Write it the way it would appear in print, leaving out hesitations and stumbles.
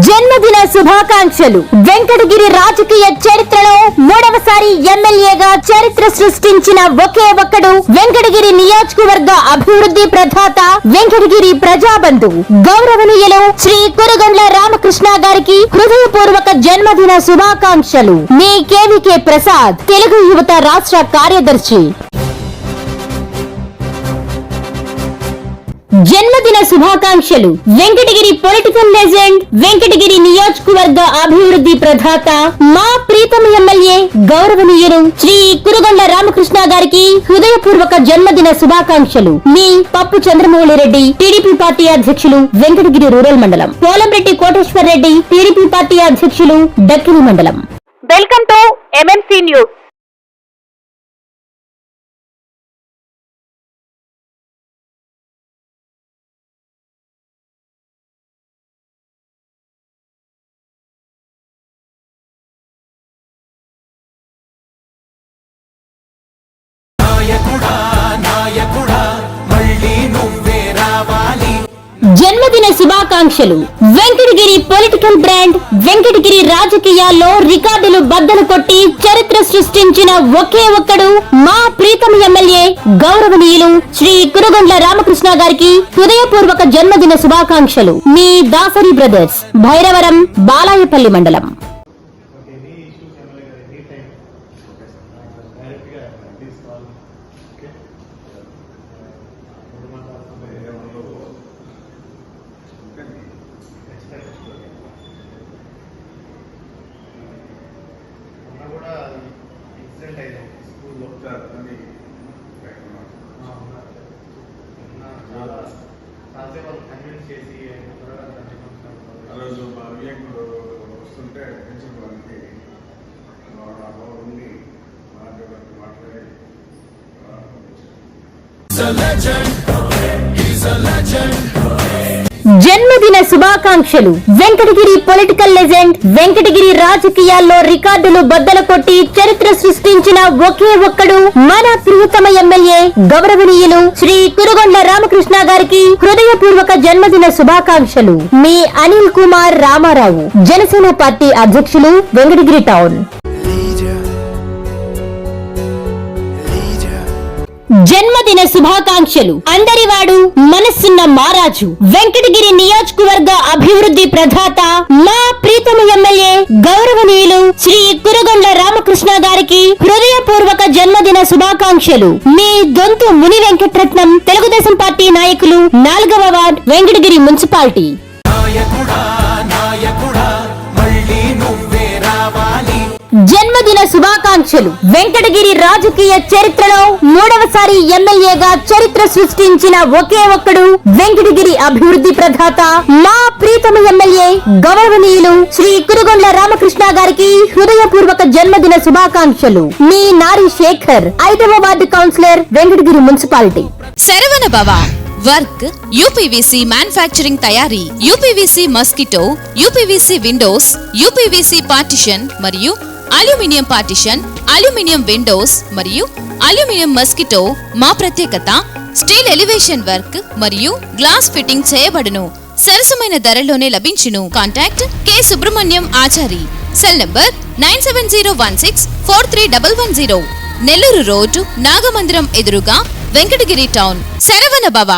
జన్మదిన శుభాకాంక్షలు. వెంకటగిరి రాజకీయ చరిత్రలో మూడవసారి ఎమ్మెల్యేగా చరిత్ర సృష్టించిన ఒకే ఒక్కడు వెంకటగిరి నియోజకవర్గ అభివృద్ధి ప్రదాత, వెంకటగిరి ప్రజాబంధు గౌరవనీయులు శ్రీ కురుగొండ్ల రామకృష్ణ గారికి హృదయపూర్వక జన్మదిన శుభాకాంక్షలు. మీ కేవీకే ప్రసాద్, తెలుగు యువత రాష్ట్ర కార్యదర్శి. జన్మదిన శుభాకాంక్షలు. వెంకటగిరి పొలిటికల్ లెజెండ్, వెంకటగిరి నియోజకవర్గ అభివృద్ధి ప్రదాత, మా ప్రీతమ ఎమ్మెల్యే గౌరవనీయులు శ్రీ కురుగొండ్ల రామకృష్ణ గారికి హృదయపూర్వక జన్మదిన శుభాకాంక్షలు. మీ పప్పు చంద్రమౌళి రెడ్డి, టీడీపీ పార్టీ అధ్యక్షులు, వెంకటగిరి రూరల్ మండలం. పోలంరెడ్డి కోటేశ్వర్ రెడ్డి, టీడీపీ పార్టీ అధ్యక్షులు, దక్కిని మండలం. Welcome to MMC news. జన్మదిన శుభాకాంక్షలు. వెంకటగిరి పొలిటికల్ బ్రాండ్, వెంకటగిరి రాజకీయాల్లో రికార్డులు బద్దలు కొట్టి చరిత్ర సృష్టించిన ఒకే ఒక్కడు మా ప్రీతమ ఎమ్మెల్యే గౌరవనీయులు శ్రీ కురుగొండ్ల రామకృష్ణ గారికి హృదయపూర్వక జన్మదిన శుభాకాంక్షలు. మీ దాసరి బ్రదర్స్, భైరవరం, బాలాయపల్లి మండలం. వస్తుంటే జన్మదిన శుభాకాంక్షలు. వెంకటగిరి పొలిటికల్ లెజెండ్, వెంకటగిరి రాజకీయాల్లో రికార్డులు బద్దలు కొట్టి చరిత్ర సృష్టించిన ఒకే ఒక్కడు మన ప్రియతమ ఎమ్మెల్యే గౌరవనీయులు శ్రీ కురుగొండ్ల రామకృష్ణ గారికి హృదయపూర్వక జన్మదిన శుభాకాంక్షలు. మీ అనిల్ కుమార్ రామారావు, జనసేన పార్టీ అధ్యక్షులు, వెంకటగిరి టౌన్. జన్మదిన శుభాకాంక్షలు. అందరివాడు, మనసున్న మారాజు, వెంకటగిరి నియోజకవర్గ అభివృద్ధి ప్రదాత, మా ప్రీతమ ఎమ్మెల్యే గౌరవనీయులు శ్రీ కురుగొండ్ల రామకృష్ణ గారికి హృదయపూర్వక జన్మదిన శుభాకాంక్షలు. మీ దొంతు ముని వెంకటరత్నం, తెలుగుదేశం పార్టీ నాయకులు, 4వ వార్డ్, వెంకటగిరి మున్సిపాలిటీ. జన్మదిన శుభాకాంక్షలు. వెంకటగిరి రాజకీయ చరిత్రలో మూడవసారి ఎమ్మెల్యేగా చరిత్ర సృష్టించిన ఒకే ఒక్కడు వెంకటగిరి అభివృద్ధి ప్రదాత, మా ప్రీతమ ఎమ్మెల్యే గౌరవనీయులు శ్రీ కురుగొండ్ల రామకృష్ణ గారికి హృదయపూర్వక జన్మదిన శుభాకాంక్షలు. మీ నారి శేఖర్, 5వ ward councillor, Venkatagiri municipality. Saravana Bhava work UPVC manufacturing తయారీ, UPVC mosquito, UPVC windows, UPVC partition మరియు అల్యూమినియం పార్టిషన్, అల్యూమినియం విండోస్ మరియు అల్యూమినియం మస్కిటో. మా ప్రత్యేకత స్టీల్ ఎలివేషన్ వర్క్ మరియు గ్లాస్ ఫిట్టింగ్ చేయబడును. సరసమైన ధరలోనే లభించును. Contact K Subrahmanyam Achari. Cell number 9701643110. Nellore road, Nagamandiram ఎదురుగా, వెంకటగిరి టౌన్. శరవణ భవ.